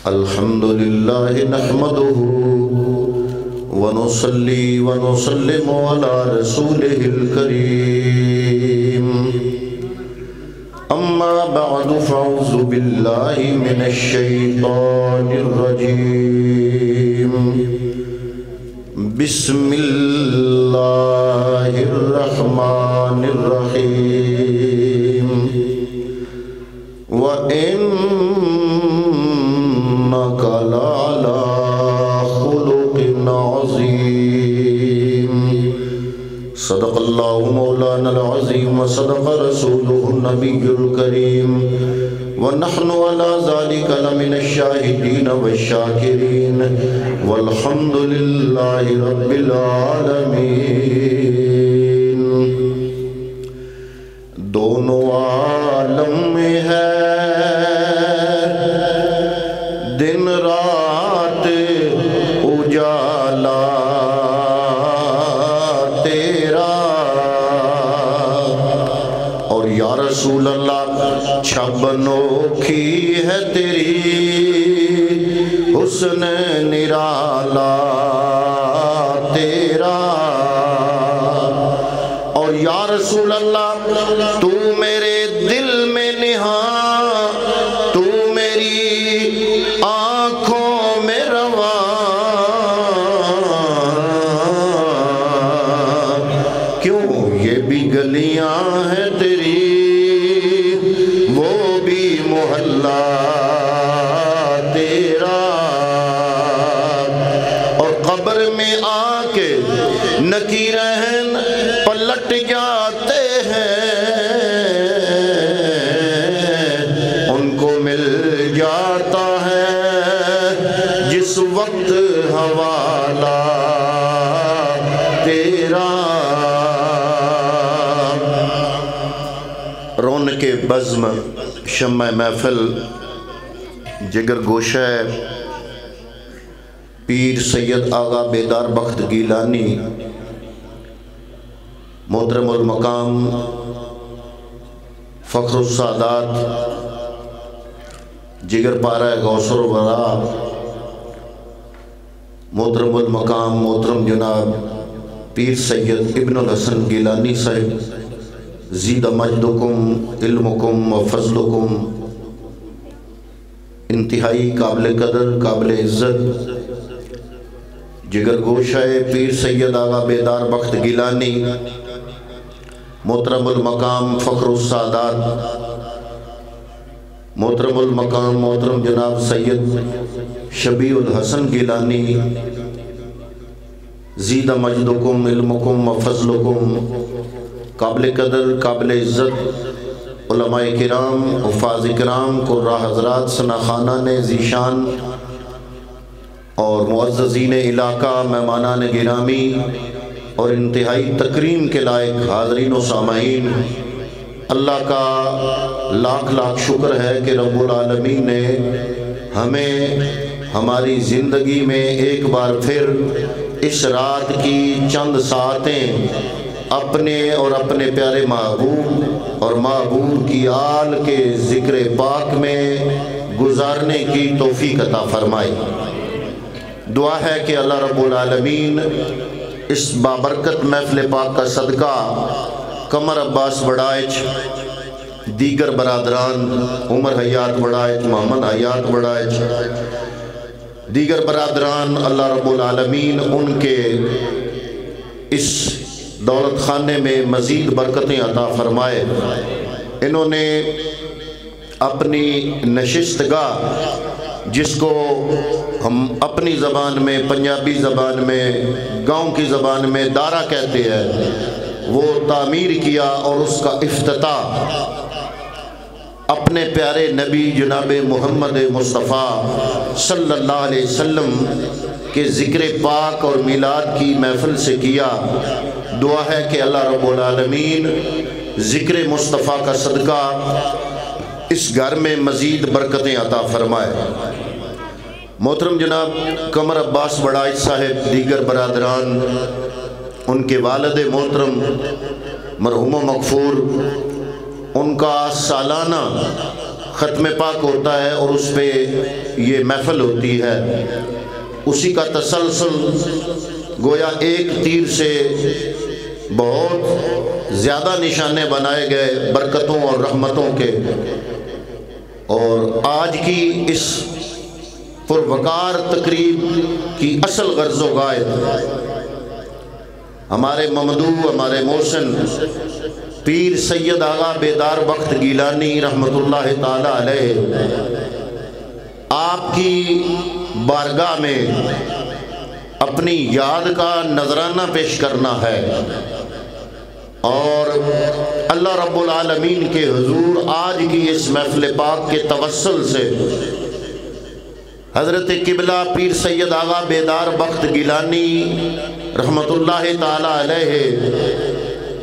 الحمد لله نحمده ونصلي ونسلم على رسوله الكريم أما بعد فأعوذ بالله من الشيطان الرجيم بسم الله الرحمن الرحيم وإنك لعلى خلق عظيم صدق الله مولانا العظيم وصدق رسوله النبي الكريم ونحن على ذلك لمن الشاهدين والشاكرين والحمد لله رب العالمين دونوں عالم میں ہے دن رات اجالا تیرا اور یا رسول اللہ چھب انوکھی ہے تیری حسن نرالا تیرا اور یا رسول اللہ تو میرے دل میں نہاں تو میری آنکھوں میں رواں کیوں یہ بھی گلیاں ہیں تیری وہ بھی محلہ تیرا اور قبر میں آ کے نکیرہن پلٹ جاتے ہیں ان کو مل جاتا ہے جس وقت حوالہ تیرا رونق بزم شمع محفل جگر گوشہ پیر سید آغا بیدار بخت گیلانی محترم المقام فخر السادات جگر پارہ غوث الورا محترم المقام محترم جناب پیر سید ابن الحسن گیلانی صاحب زید مجدکم علمکم و فضلکم انتہائی قابل قدر قابل عزت جگر گوشہ پیر سید آغا بیدار بخت گیلانی محترم المقام فخر السادات محترم المقام محترم جناب سید شبیع الحسن گیلانی زید مجدکم علمکم و فضلکم قابل قدر قابل عزت علماء کرام حفاظ کرام قراء حضرات ثناخانان ذیشان اور معززین علاقہ مہمانان گرامی اور انتہائی تکریم کے لائق حاضرین و سامعین اللہ کا لاکھ لاکھ شکر ہے کہ رب العالمین نے ہمیں ہماری زندگی میں ایک بار پھر اس رات کی چند ساعتیں اپنے اور اپنے پیارے محبوب اور محبوب کی آل کے ذکر پاک میں گزارنے کی توفیق عطا فرمائی۔ دعا ہے کہ اللہ رب العالمین اس بابرکت محفل پاک کا صدقہ قمر عباس وڑائچ دیگر برادران عمر حیات وڑائچ محمد حیات وڑائچ دیگر برادران اللہ رب العالمین ان کے اس دولت خانے میں مزید برکتیں عطا فرمائے۔ انہوں نے اپنی نشستگاہ جس کو ہم اپنی زبان میں پنجابی زبان میں گاؤں کی زبان میں دارا کہتے ہیں وہ تعمیر کیا اور اس کا افتتاح اپنے پیارے نبی جناب محمد مصطفیٰ صلی اللہ علیہ وسلم کے ذکر پاک اور میلاد کی محفل سے کیا۔ دعا ہے کہ اللہ رب العالمین ذکر مصطفیٰ کا صدقہ اس گھر میں مزید برکتیں عطا فرمائے۔ محترم جناب قمر عباس وڑائچ صاحب دیگر برادران ان کے والد محترم مرحوم و مغفور ان کا سالانہ ختم پاک ہوتا ہے اور اس پہ یہ محفل ہوتی ہے، اسی کا تسلسل گویا ایک تیر سے بہت زیادہ نشانے بنائے گئے برکتوں اور رحمتوں کے، اور آج کی اس پروقار تقریب کی اصل غرض و غایت ہمارے ممدوح، ہمارے محسن پیر سید آغا بیدار بخت گیلانی رحمت اللہ تعالی علیہ آپ کی بارگاہ میں اپنی یاد کا نذرانہ پیش کرنا ہے، اور اللہ رب العالمین کے حضور آج کی اس محفل پاک کے توسل سے حضرت قبلہ پیر سید آغا بیدار بخت گیلانی رحمت اللہ تعالی علیہ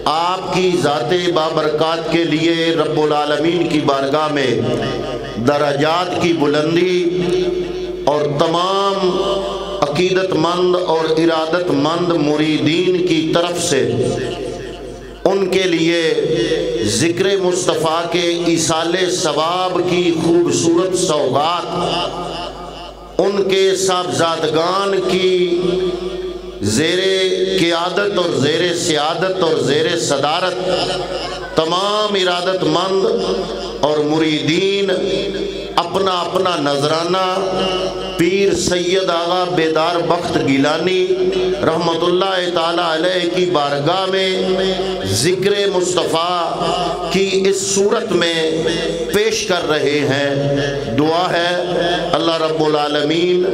آپ کی ذات بابرکات کے لیے رب العالمین کی بارگاہ میں درجات کی بلندی اور تمام عقیدت مند اور ارادت مند مریدین کی طرف سے ان کے لیے ذکر مصطفیٰ کے ایصال ثواب کی خوبصورت سوغات ان کے صاحبزادگان کی زیر قیادت اور زیر سیادت اور زیر صدارت تمام ارادت مند اور مریدین اپنا اپنا نذرانہ پیر سید آغا بیدار بخت گیلانی رحمت اللہ تعالی علیہ کی بارگاہ میں ذکر مصطفیٰ کی اس صورت میں پیش کر رہے ہیں۔ دعا ہے اللہ رب العالمین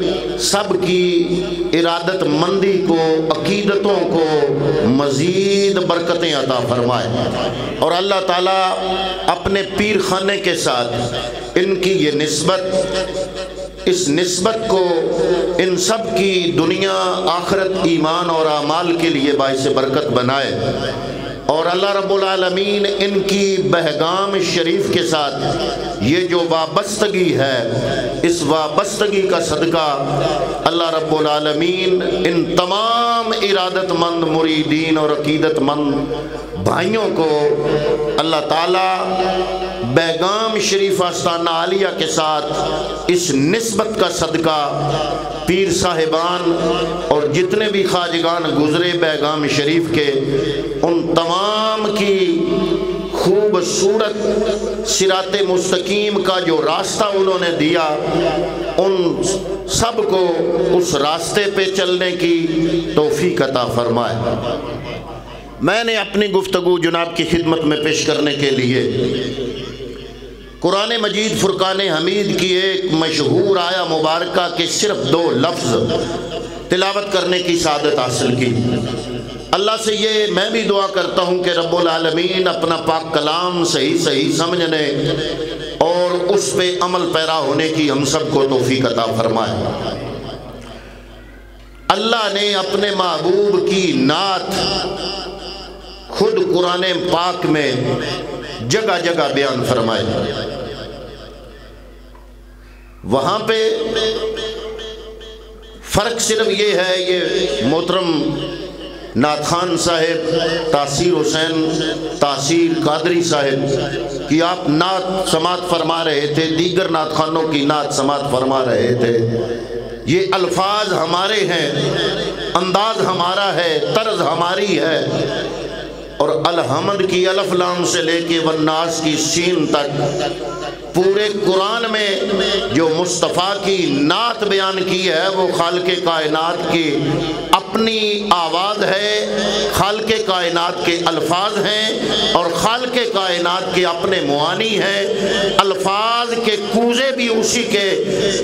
سب کی ارادت مندی کو، عقیدتوں کو مزید برکتیں عطا فرمائے، اور اللہ تعالیٰ اپنے پیر خانے کے ساتھ ان کی یہ نسبت، اس نسبت کو ان سب کی دنیا آخرت ایمان اور اعمال کے لیے باعث برکت بنائے، اور اللہ رب العالمین ان کی بہگام شریف کے ساتھ یہ جو وابستگی ہے، اس وابستگی کا صدقہ اللہ رب العالمین ان تمام ارادت مند مریدین اور عقیدت مند بھائیوں کو اللہ تعالیٰ بیگام شریف آستانہ عالیہ کے ساتھ اس نسبت کا صدقہ پیر صاحبان اور جتنے بھی خواجگان گزرے بیگام شریف کے، ان تمام کی خوبصورت صراط مستقیم کا جو راستہ انہوں نے دیا، ان سب کو اس راستے پہ چلنے کی توفیق عطا فرمائے۔ میں نے اپنی گفتگو جناب کی خدمت میں پیش کرنے کے لیے قرآن مجید فرقان حمید کی ایک مشہور آیا مبارکہ کے صرف 2 لفظ تلاوت کرنے کی سعادت حاصل کی۔ اللہ سے یہ میں بھی دعا کرتا ہوں کہ رب العالمین اپنا پاک کلام صحیح سمجھنے اور اس پہ عمل پیرا ہونے کی ہم سب کو توفیق عطا فرمائے۔ اللہ نے اپنے محبوب کی نعت خود قرآن پاک میں جگہ جگہ بیان فرمائے، وہاں پہ فرق صرف یہ ہے، یہ محترم نعت خان صاحب تاثیر حسین تاثیر قادری صاحب کی آپ نعت سماعت فرما رہے تھے، دیگر نعت خانوں کی نعت سماعت فرما رہے تھے، یہ الفاظ ہمارے ہیں، انداز ہمارا ہے، طرز ہماری ہے، اور الحمد کی الف لام سے لے کے والناس کی سین تک پورے قرآن میں جو مصطفیٰ کی نعت بیان کی ہے وہ خالق کائنات کی اپنی آواز ہے، خالق کائنات کے الفاظ ہیں، اور خالق کائنات کے اپنے معانی ہیں، الفاظ کے کوزے بھی اسی کے،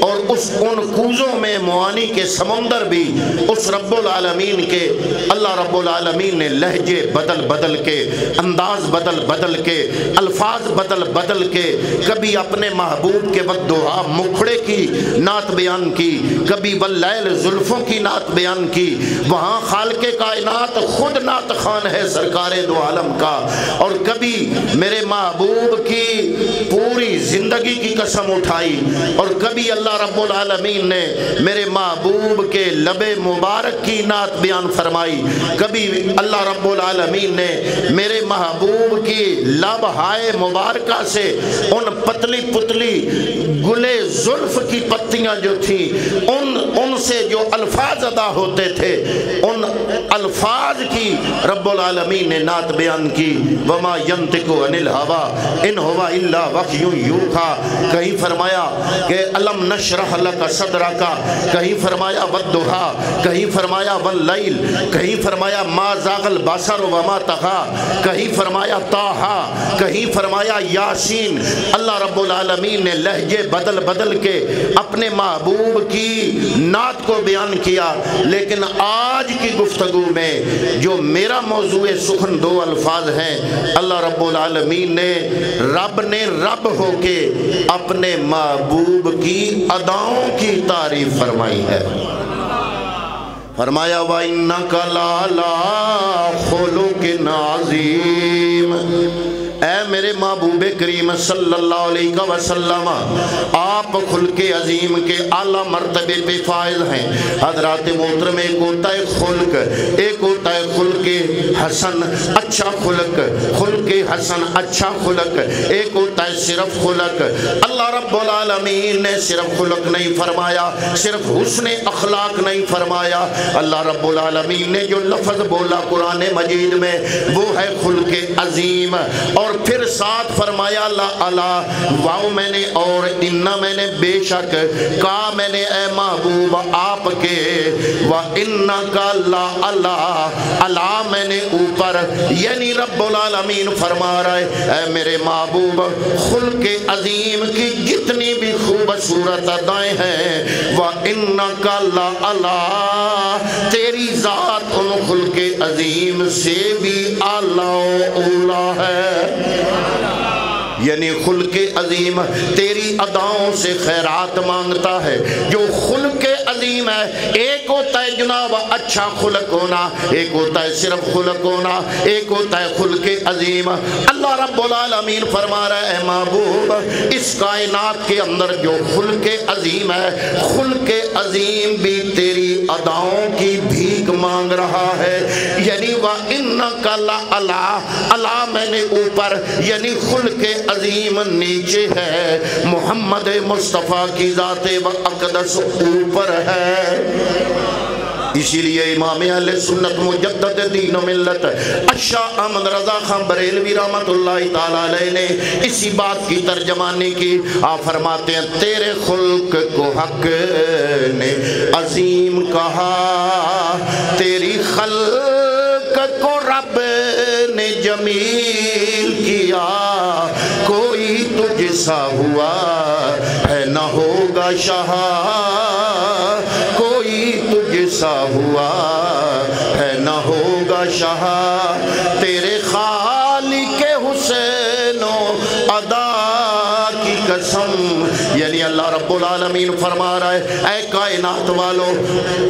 اور ان کوزوں میں معانی کے سمندر بھی اس رب العالمین کے۔ اللہ رب العالمین نے لہجے بدل کے، انداز بدل کے، الفاظ بدل کے، کبھی اپنے محبوب کے بددعا مکھڑے کی نعت بیان کی، کبھی واللیل زلفوں کی نعت بیان کی، وہاں خالق کائنات خود نعت خوان ہے سرکار دو عالم کا، اور کبھی میرے محبوب کی پوری زندگی کی قسم اٹھائی، اور کبھی اللہ رب العالمین نے میرے محبوب کے لب مبارک کی نعت بیان فرمائی، کبھی اللہ رب العالمین نے میرے محبوب کی لب ہائے مبارکہ سے ان پتلی پتلی گلے زلف کی پتیاں جو تھیں ان سے جو الفاظ ادا ہوتے تھے ان الفاظ کی رب العالمین نے نعت بیان کی۔ وما ينطق عن الهوى ان هو الا وحی یوحی، کہیں فرمایا کہ الم نشرح لک صدرک، کہیں فرمایا والضحی، کہیں فرمایا واللیل، کہیں فرمایا ما زاغ البصر وما طغی، کہیں فرمایا طٰہٰ، کہیں فرمایا یاسین۔ اللہ رب العالمین نے لہجے بدل بدل کے اپنے محبوب کی نعت کو بیان کیا، لیکن آج کی گفتگو میں جو میرا موضوع سخن دو الفاظ ہیں، اللہ رب العالمین نے رب ہو کے اپنے محبوب کی اداؤں کی تعریف فرمائی ہے۔ فرمایا وَإِنَّكَ لَعَلَىٰ خُلُقٍ عَظِيمٍ، اے میرے محبوب کریم صلی اللہ علیہ وسلم آپ خلق عظیم کے اعلیٰ مرتبے پہ فائز ہیں۔ حضرات محترم، ایک ہوتا ہے خلق، ایک ہوتا ہے خلق حسن اچھا خلق، خلق حسن اچھا خلق، ایک ہوتا ہے صرف خلق۔ اللہ رب العالمین نے صرف خلق نہیں فرمایا، صرف حسن اخلاق نہیں فرمایا، اللہ رب العالمین نے جو لفظ بولا قرآن مجید میں وہ ہے خلق عظیم، اور پھر ساتھ فرمایا لا اللہ واؤ میں نے اور انا میں نے بے شک کا میں نے اے محبوب آپ کے وَإِنَّكَ لَعَلَىٰ اللہ میں نے اوپر، یعنی رب العالمین فرما رہا ہے اے میرے محبوب خلق عظیم کی جتنی بھی خوبصورت ادائیں ہیں وَإِنَّكَ لَعَلَىٰ تیری ذات ان خلق عظیم سے بھی اعلیٰ و اولیٰ ہے، یعنی خلق عظیم تیری اداؤں سے خیرات مانگتا ہے۔ جو خلق عظیم ہے، ایک ہوتا ہے جناب اچھا خلق ہونا، ایک ہوتا ہے صرف خلق ہونا، ایک ہوتا ہے خلق عظیم۔ اللہ رب العالمین فرما رہا ہے محبوب اس کائنات کے اندر جو خلق عظیم ہے، خلق عظیم بھی تیری اداؤں کی بھیک مانگ رہا ہے، یعنی وَإِنَّكَ لَعَلَىٰ اللہ میں نے اوپر، یعنی خلق عظیم نیچے ہے، محمد مصطفیٰ کی ذات اقدس اوپر ہے۔ اسی لیے امام اہل سنت مجدد دین و ملت شاہ احمد رضا خان بریلوی رحمت اللہ تعالیٰ علیہ نے اسی بات کی ترجمانی کی، آپ فرماتے ہیں تیرے خلق کو حق نے عظیم کہا، تیری خلق کو رب نے جمیل کیا، کوئی تجھ سا ہوا ہے نہ ہوگا شاہ، کوئی تجھ سا ہوا ہے نہ ہوگا شاہ، تیرے خالق حسین و ادا کی قسم، یعنی اللہ رب العالمین فرما رہا ہے اے کائنات والو،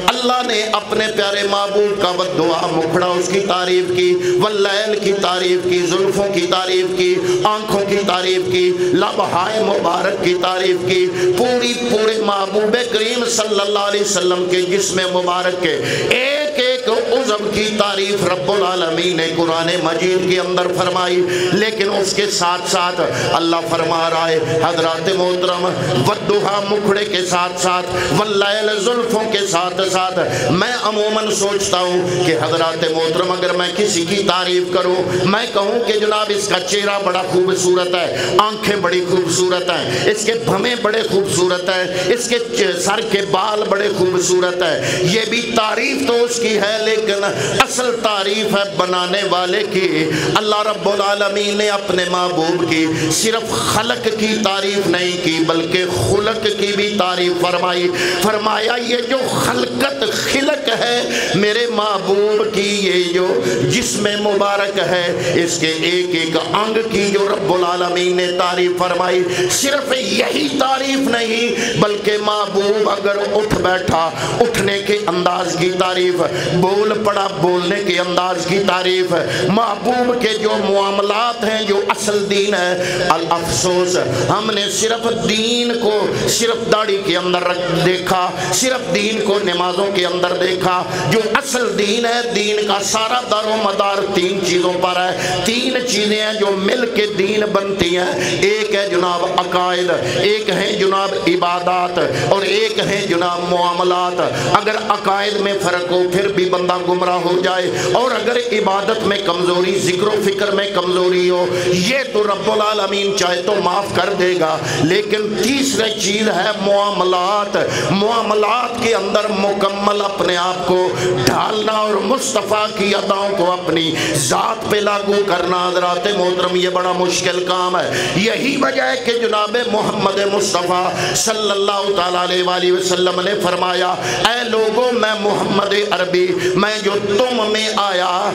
اللہ نے اپنے پیارے محبوب کا دعا مکھڑا اس کی تعریف کی، واللیل کی تعریف کی، زلفوں کی تعریف کی، آنکھوں کی تعریف کی، لبہائے مبارک کی تعریف کی، پورے محبوب کریم صلی اللہ علیہ وسلم کے جسم مبارک کے ایک ایک عضو کی تعریف رب العالمین نے قرآن مجید کے اندر فرمائی، لیکن اس کے ساتھ ساتھ اللہ فرما رہا ہے حضرات محترم والضحیٰ مکھڑے کے ساتھ ساتھ، واللیل زلفوں کے ساتھ ساتھ، میں عموماً سوچتا ہوں کہ حضرات محترم اگر میں کسی کی تعریف کروں، میں کہوں کہ جناب اس کا چہرہ بڑا خوبصورت ہے، آنکھیں بڑی خوبصورت ہیں، اس کے بھمیں بڑے خوبصورت ہیں، اس کے سر کے بال بڑے خوبصورت ہیں، یہ بھی تعریف تو اس کی ہے، لیکن لیکن اصل تعریف ہے بنانے والے کی۔ اللہ رب العالمین نے اپنے محبوب کی صرف خلق کی تعریف نہیں کی بلکہ خلق کی بھی تعریف فرمائی۔ فرمایا یہ جو خلقت خلق ہے میرے محبوب کی، یہ جو جسم مبارک ہے اس کے ایک ایک انگ کی جو رب العالمین نے تعریف فرمائی۔ صرف یہی تعریف نہیں بلکہ محبوب اگر اٹھ بیٹھا اٹھنے کے انداز کی تعریف، بول پڑا بولنے کے انداز کی تعریف، محبوب کے جو معاملات ہیں جو اصل دین ہے۔ الافسوس ہم نے صرف دین کو صرف داڑھی کے اندر دیکھا، صرف دین کو نمازوں کے اندر دیکھا۔ جو اصل دین ہے، دین کا سارا دار و مدار تین چیزوں پر ہے۔ تین چیزیں ہیں جو مل کے دین بنتی ہیں، ایک ہے جناب عقائد، ایک ہے جناب عبادات اور ایک ہے جناب معاملات۔ اگر عقائد میں فرق ہو پھر بھی بندہ گمراہ ہو جائے، اور اگر عبادت میں کمزوری، ذکر و فکر میں کمزوری ہو، یہ تو رب العالمین چاہے تو معاف کر دے گا۔ لیکن تیسری چیز ہے معاملات۔ معاملات کے اندر مکمل اپنے آپ کو ڈھالنا اور مصطفیٰ کی اداؤں کو اپنی ذات پہ لاگو کرنا حضرات محترم یہ بڑا مشکل کام ہے۔ یہی وجہ ہے کہ جناب محمد مصطفیٰ صلی اللہ تعالیٰ علیہ وآلہ وسلم نے فرمایا، اے لوگوں میں محمد عربی میں جو تم میں آیا،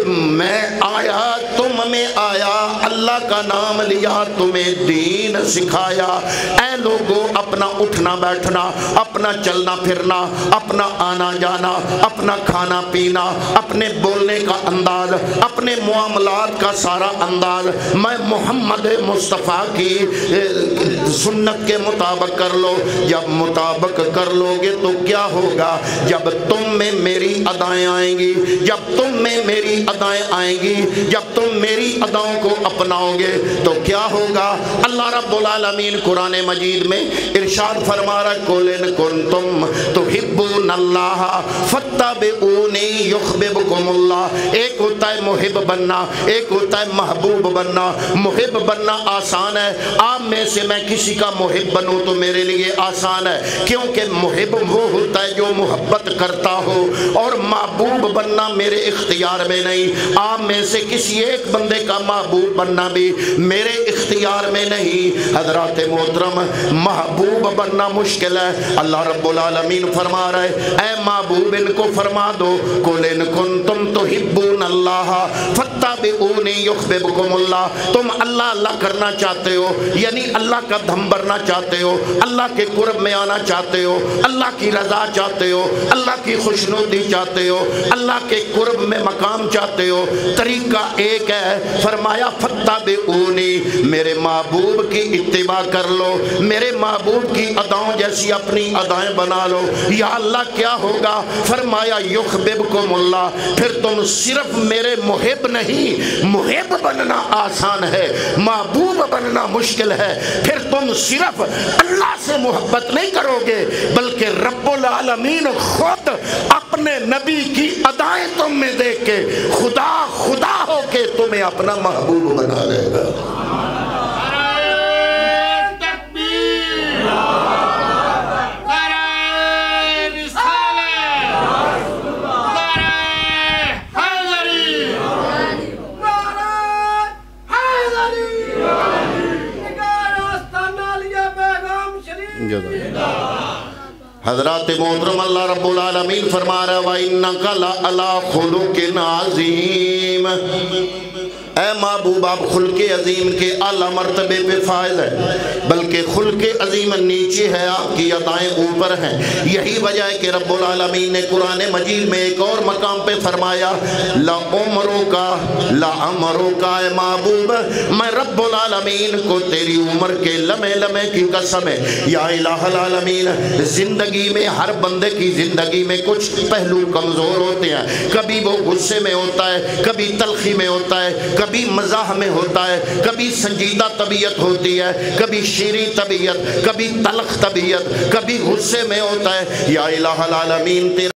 میں آیا تم میں آیا، اللہ کا نام لیا تمہیں دین سکھایا۔ اے لوگوں اپنا اٹھنا بیٹھنا، اپنا چلنا پھرنا، اپنا آنا جانا، اپنا کھانا پینا، اپنے بولنے کا انداز، اپنے معاملات کا سارا انداز میں محمد مصطفیٰ کی سنت کے مطابق کر لو۔ جب مطابق کر لو گے تو کیا ہوگا؟ جب تم میں میری ادائیں آئیں گی، جب تم میں میری ادائیں آئیں گی، جب تم میری اداؤں کو اپناؤ گے تو کیا ہوگا؟ اللہ رب العالمین قرآن مجید میں ارشاد فرما رہا ہے، قُلْ إِن كُنتُمْ تُحِبُّونَ اللَّهَ فَاتَّبِعُونِي يُحْبِبْكُمُ اللَّهُ۔ ایک ہوتا ہے محب بننا، ایک ہوتا ہے محبوب بننا۔ محب بننا آسان ہے، آپ میں سے میں کسی کا محب بنوں تو میرے لیے آسان ہے، کیونکہ محب وہ ہوتا ہے جو محبت کرتا ہو، اور محبوب بننا میرے اختیار میں نہیں۔ آپ میں سے کسی ایک بندے کا محبوب بننا بھی میرے اختیار میں نہیں۔ حضرات محترم محبوب بننا مشکل ہے۔ اللہ رب العالمین فرما رہے اے محبوب ان کو فرما دو، قُلْ إِن كُنتُمْ تُحِبُّونَ اللَّهَ فَاتَّبِعُونِي يُحْبِبْكُمُ اللَّهُ۔ تم اللہ اللہ کرنا چاہتے ہو، یعنی اللہ کا دھم بھرنا چاہتے ہو، اللہ کے قرب میں آنا چاہتے ہو، اللہ کی رضا چاہتے ہو، اللہ کی خوشنودی چاہتے ہو، اللہ کے قرب میں مقام چاہتے ہو، طریقہ ایک ہے، فرمایا فَاتَّبِعُونِي، میرے محبوب کی اتباع کر لو، میرے محبوب کی اداؤں جیسی اپنی ادائیں بنا لو۔ یا اللہ کیا ہوگا؟ فرمایا یحببکم اللہ، پھر تم صرف میرے محب نہیں، محب بننا آسان ہے، محبوب بننا مشکل ہے، پھر تم صرف اللہ سے محبت نہیں کرو گے بلکہ رب العالمین خود اپنے نبی کی ادائیں تم میں دیکھ کے خدا خدا ہو کے تمہیں اپنا محبوب بنا لے گا۔ حضرات محترم اللہ رب العالمین فرما رہا ہے وَإِنَّكَ لَعَلَىٰ خُلُقٍ عَظِيمٍ۔ اے محبوب آپ خلق عظیم کے اعلیٰ مرتبے پہ فائز ہے، بلکہ خلق عظیم نیچے ہے، آپ کی ادائیں اوپر ہیں۔ یہی وجہ ہے کہ رب العالمین نے قرآن مجید میں ایک اور مقام پہ فرمایا لَعُمْرُكَ لَعَمْرُكَ، اے محبوب میں رب العالمین کو تیری عمر کے لمحے لمحے کی قسم ہے۔ یا الہ العالمین، زندگی میں ہر بندے کی زندگی میں کچھ پہلو کمزور ہوتے ہیں، کبھی وہ غصے میں ہوتا ہے، کبھی تلخی میں ہوتا ہے، کبھی مزاح میں ہوتا ہے، کبھی سنجیدہ طبیعت ہوتی ہے، کبھی شیریں طبیعت، کبھی تلخ طبیعت، کبھی غصے میں ہوتا ہے۔ یا الہ العالمین